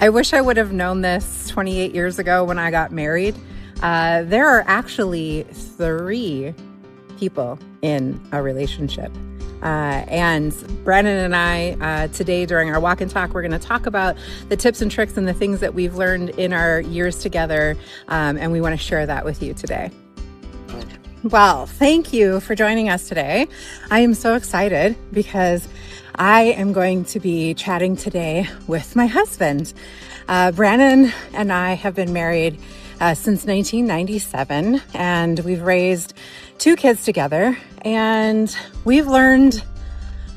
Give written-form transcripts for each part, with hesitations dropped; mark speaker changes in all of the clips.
Speaker 1: I wish I would have known this 28 years ago when I got married. There are actually 3 people in a relationship. And Brandon and I, today during our walk and talk, we're going to talk about the tips and tricks and the things that we've learned in our years together. And we want to share that with you today. Well, thank you for joining us today. I am so excited because I am going to be chatting today with my husband. Brandon and I have been married since 1997, and we've raised 2 kids together, and we've learned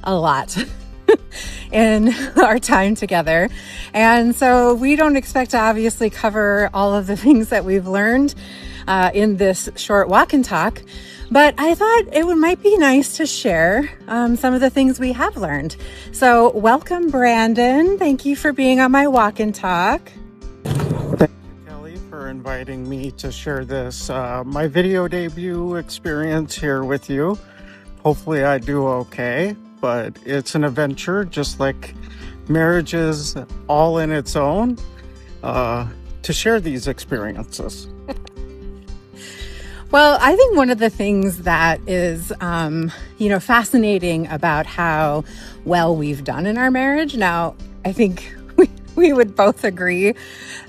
Speaker 1: a lot in our time together. And so we don't expect to obviously cover all of the things that we've learned in this short walk and talk, but I thought it might be nice to share some of the things we have learned. So welcome, Brandon. Thank you for being on my walk and talk.
Speaker 2: For inviting me to share this my video debut experience here with you. Hopefully I do okay, but it's an adventure just like marriage is all in its own, to share these experiences.
Speaker 1: Well, I think one of the things that is, fascinating about how well we've done in our marriage. Now, I think we would both agree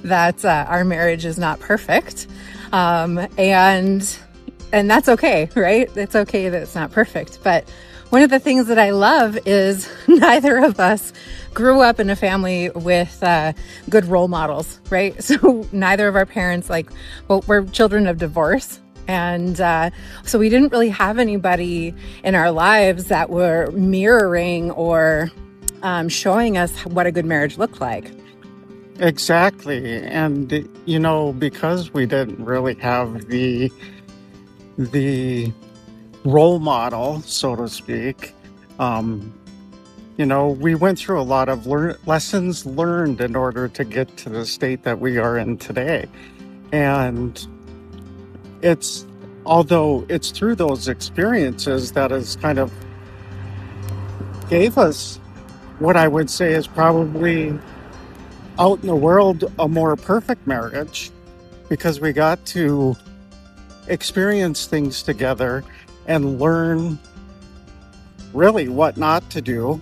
Speaker 1: that our marriage is not perfect. And that's okay, right? It's okay that it's not perfect. But one of the things that I love is neither of us grew up in a family with good role models, right? So neither of our parents, we're children of divorce. And so we didn't really have anybody in our lives that were mirroring or showing us what a good marriage looked like.
Speaker 2: Exactly. And, because we didn't really have the role model, so to speak, we went through a lot of lessons learned in order to get to the state that we are in today. And although it's through those experiences that has kind of gave us what I would say is probably out in the world a more perfect marriage, because we got to experience things together and learn really what not to do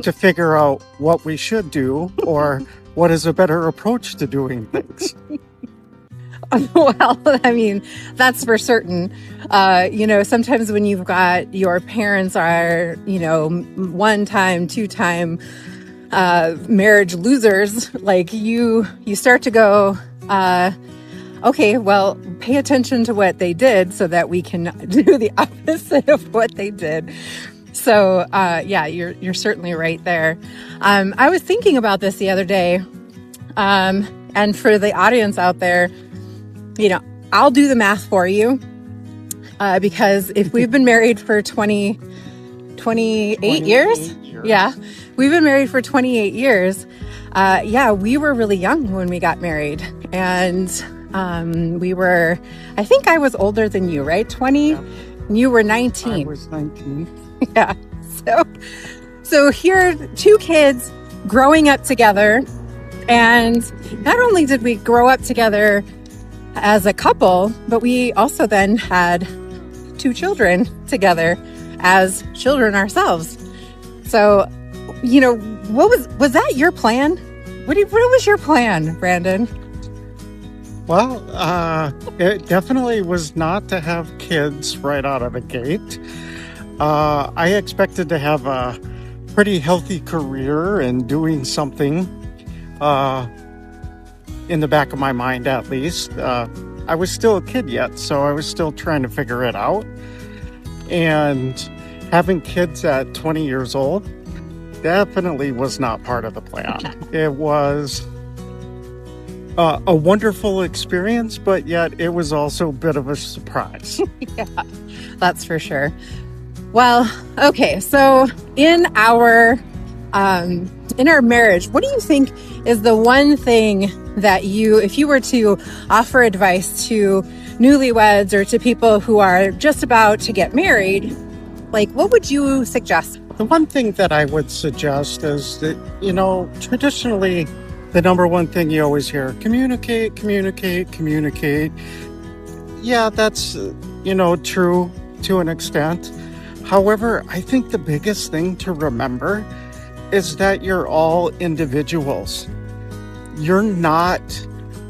Speaker 2: to figure out what we should do or what is a better approach to doing things.
Speaker 1: Well, I mean, that's for certain. Sometimes when you've got your parents are, 1-time, 2-time marriage losers, you start to go, okay, well, pay attention to what they did so that we can do the opposite of what they did. So, you're certainly right there. I was thinking about this the other day, and for the audience out there, I'll do the math for you, because if we've been married for 28 years, yeah, we've been married for 28 years. We were really young when we got married, and I think I was older than you, right? 20, yeah. You were 19.
Speaker 2: I was 19.
Speaker 1: Yeah. So here, 2 kids growing up together, and not only did we grow up together as a couple, but we also then had 2 children together as children ourselves. So, was that your plan? What was your plan, Brandon?
Speaker 2: Well, it definitely was not to have kids right out of the gate. I expected to have a pretty healthy career and doing something, in the back of my mind, at least. I was still a kid yet, so I was still trying to figure it out. And having kids at 20 years old definitely was not part of the plan. It was a wonderful experience, but yet it was also a bit of a surprise.
Speaker 1: Yeah, that's for sure. Well, okay, so in our marriage, what do you think is the one thing that if you were to offer advice to newlyweds or to people who are just about to get married, what would you suggest?
Speaker 2: The one thing that I would suggest is that, traditionally the number one thing you always hear, communicate, communicate, communicate. Yeah, that's, true to an extent. However, I think the biggest thing to remember is that you're all individuals. You're not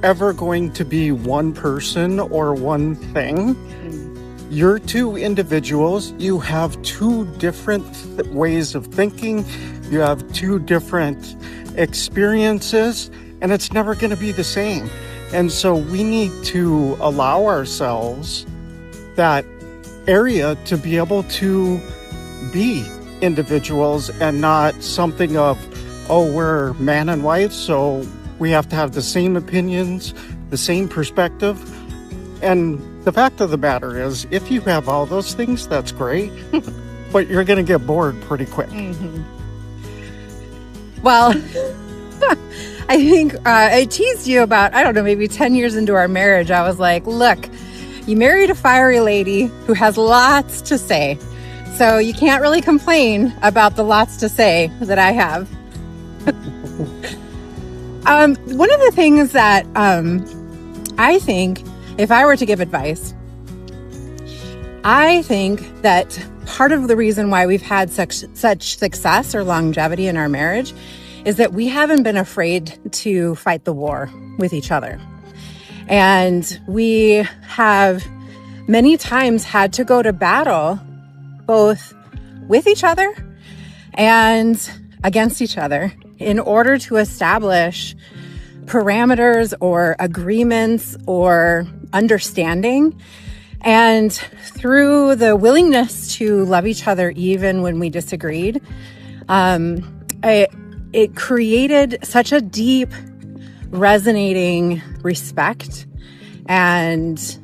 Speaker 2: ever going to be one person or one thing. You're two individuals. You have two different ways of thinking. You have two different experiences, and it's never going to be the same. And so we need to allow ourselves that area to be able to be individuals and not something of, oh, we're man and wife, so we have to have the same opinions, the same perspective. And the fact of the matter is, if you have all those things, that's great, but you're going to get bored pretty quick.
Speaker 1: Mm-hmm. Well, I think I teased you about, I don't know, maybe 10 years into our marriage. I was like, look, you married a fiery lady who has lots to say. So you can't really complain about the lots to say that I have. One of the things that I think, if I were to give advice, I think that part of the reason why we've had such success or longevity in our marriage is that we haven't been afraid to fight the war with each other. And we have many times had to go to battle both with each other and against each other in order to establish parameters or agreements or understanding. And through the willingness to love each other even when we disagreed, it created such a deep, resonating respect and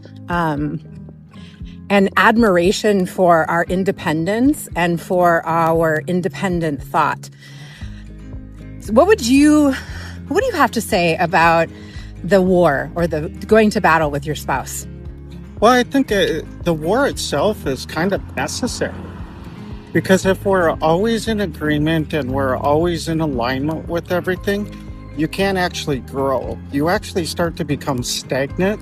Speaker 1: admiration for our independence and for our independent thought. So what do you have to say about the war or the going to battle with your spouse?
Speaker 2: Well, I think the war itself is kind of necessary, because if we're always in agreement and we're always in alignment with everything, you can't actually grow. You actually start to become stagnant.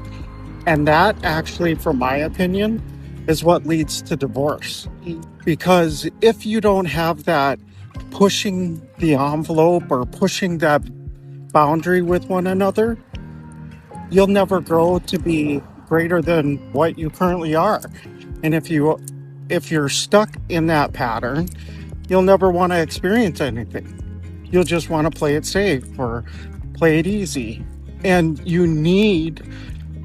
Speaker 2: And that actually, from my opinion, is what leads to divorce. Because if you don't have that pushing the envelope or pushing that boundary with one another, you'll never grow to be greater than what you currently are. And if you're stuck in that pattern, you'll never want to experience anything. You'll just want to play it safe or play it easy. And you need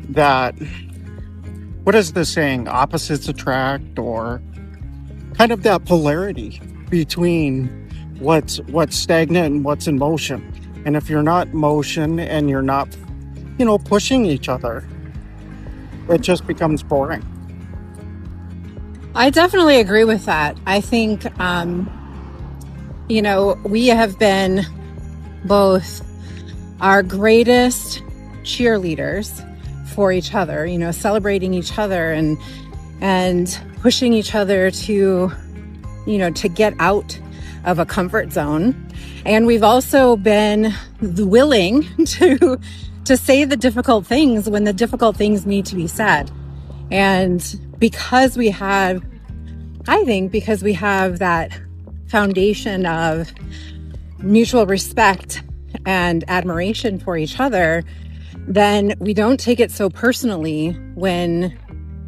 Speaker 2: that, what is the saying, opposites attract, or kind of that polarity between what's stagnant and what's in motion. And if you're not in motion and you're not, pushing each other, it just becomes boring.
Speaker 1: I definitely agree with that. I think, we have been both our greatest cheerleaders for each other, celebrating each other and pushing each other to get out of a comfort zone. And we've also been willing to say the difficult things when the difficult things need to be said. And because we have that foundation of mutual respect and admiration for each other, then we don't take it so personally when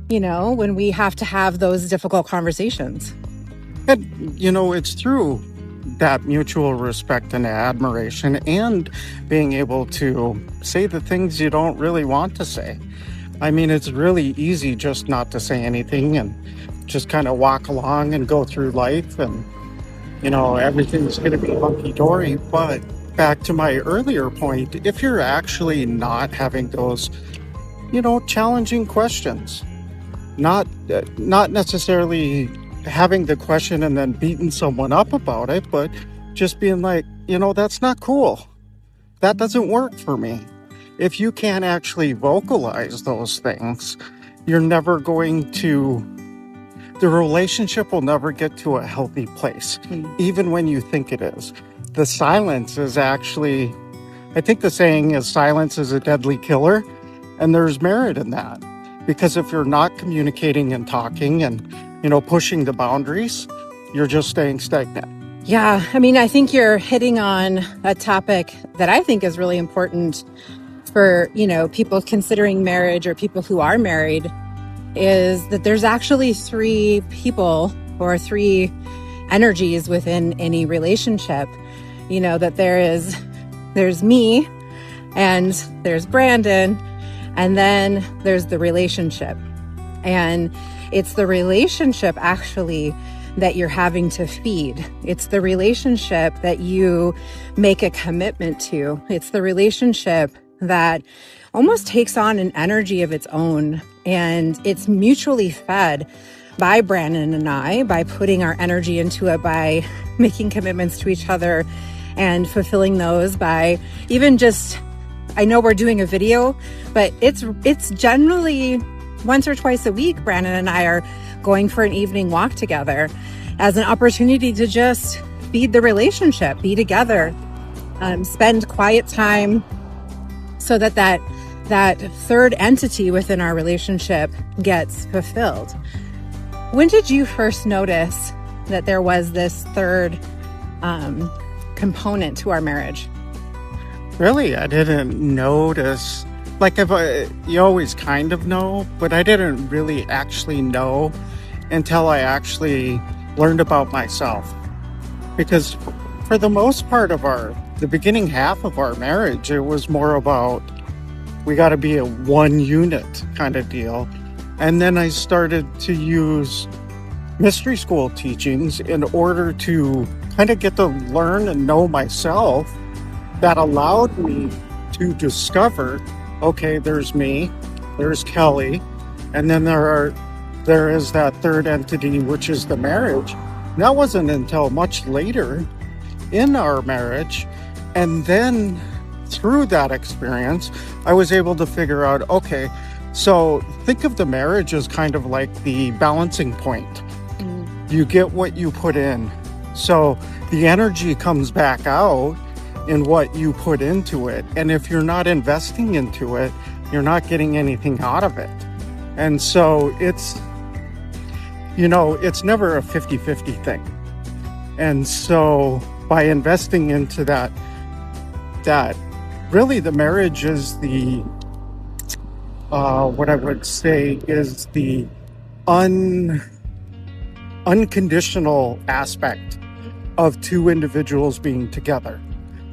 Speaker 1: we have to have those difficult conversations.
Speaker 2: And, it's through that mutual respect and admiration and being able to say the things you don't really want to say. I mean, it's really easy just not to say anything and just kind of walk along and go through life and, everything's going to be hunky-dory. But back to my earlier point, if you're actually not having those, challenging questions, not necessarily having the question and then beating someone up about it, but just being like, that's not cool. That doesn't work for me. If you can't actually vocalize those things, you're never going to, the relationship will never get to a healthy place, even when you think it is. The silence is actually I think the saying is silence is a deadly killer, and there's merit in that. Because if you're not communicating and talking and, pushing the boundaries, you're just staying stagnant.
Speaker 1: Yeah, I mean, I think you're hitting on a topic that I think is really important for, people considering marriage or people who are married, is that there's actually three people or three energies within any relationship. That there's me, and there's Brandon, and then there's the relationship. And it's the relationship actually that you're having to feed. It's the relationship that you make a commitment to. It's the relationship that almost takes on an energy of its own. And it's mutually fed by Brandon and I, by putting our energy into it, by making commitments to each other and fulfilling those, by even just, I know we're doing a video, but it's generally once or twice a week, Brandon and I are going for an evening walk together as an opportunity to just feed the relationship, be together, spend quiet time, so that third entity within our relationship gets fulfilled. When did you first notice that there was this third component to our marriage?
Speaker 2: Really, I didn't notice. Like, you always kind of know, but I didn't really actually know until I actually learned about myself. Because for the most part of the beginning half of our marriage, it was more about we got to be a one unit kind of deal. And then I started to use mystery school teachings in order to kind of get to learn and know myself. That allowed me to discover, okay, there's me, there's Kelly, and then there is that third entity, which is the marriage. And that wasn't until much later in our marriage. And then through that experience, I was able to figure out, okay, so think of the marriage as kind of like the balancing point. You get what you put in. So the energy comes back out in what you put into it. And if you're not investing into it, you're not getting anything out of it. And so it's never a 50-50 thing. And so by investing into that really the marriage is the, what I would say is the unconditional aspect of two individuals being together.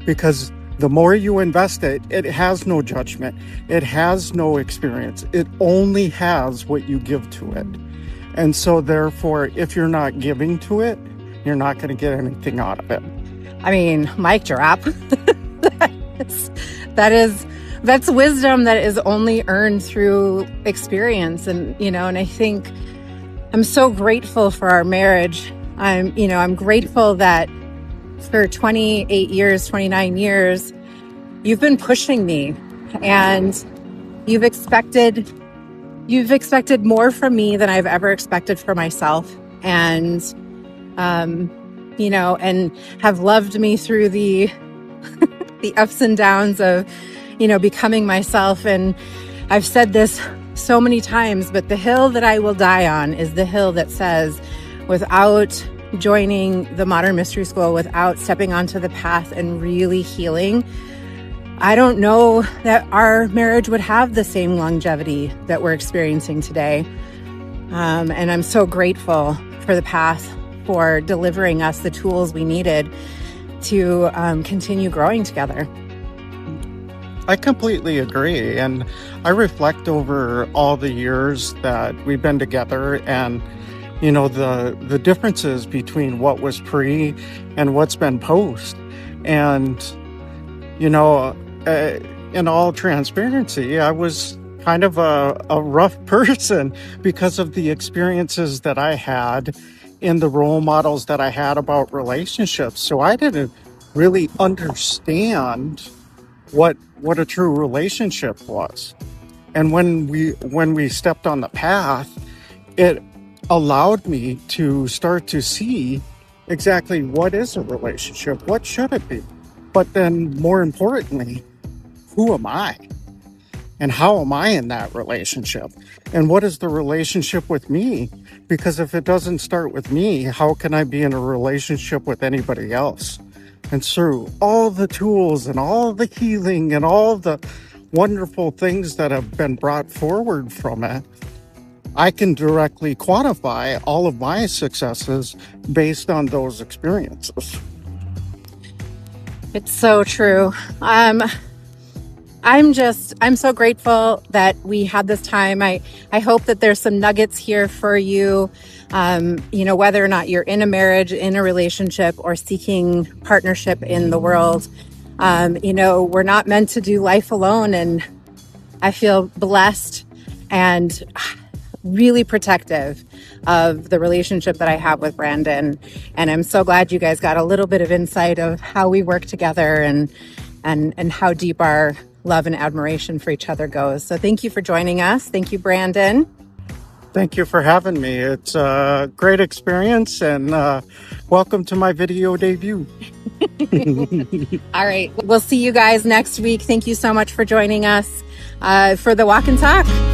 Speaker 2: Because the more you invest it has no judgment. It has no experience. It only has what you give to it. And so therefore, if you're not giving to it, you're not going to get anything out of it.
Speaker 1: I mean, mic drop. That's wisdom that is only earned through experience. And, and I think I'm so grateful for our marriage. I'm grateful that for 28 years, 29 years, you've been pushing me, and you've expected more from me than I've ever expected for myself. And, and have loved me through the ups and downs of, becoming myself. And I've said this so many times, but the hill that I will die on is the hill that says, without joining the Modern Mystery School, without stepping onto the path and really healing, I don't know that our marriage would have the same longevity that we're experiencing today. And I'm so grateful for the path, for delivering us the tools we needed to continue growing together.
Speaker 2: I completely agree. And I reflect over all the years that we've been together, and the differences between what was pre and what's been post. And, in all transparency, I was kind of a rough person because of the experiences that I had in the role models that I had about relationships. So I didn't really understand what a true relationship was. And when we stepped on the path, it allowed me to start to see exactly what is a relationship, what should it be, but then more importantly, who am I? And how am I in that relationship? And what is the relationship with me? Because if it doesn't start with me, how can I be in a relationship with anybody else? And through all the tools and all the healing and all the wonderful things that have been brought forward from it, I can directly quantify all of my successes based on those experiences.
Speaker 1: It's so true. I'm so grateful that we had this time. I hope that there's some nuggets here for you. Whether or not you're in a marriage, in a relationship, or seeking partnership in the world, we're not meant to do life alone. And I feel blessed and really protective of the relationship that I have with Brandon. And I'm so glad you guys got a little bit of insight of how we work together and how deep our love and admiration for each other goes. So thank you for joining us. Thank you, Brandon.
Speaker 2: Thank you for having me. It's a great experience, and welcome to my video debut.
Speaker 1: All right. We'll see you guys next week. Thank you so much for joining us for the Walk and Talk.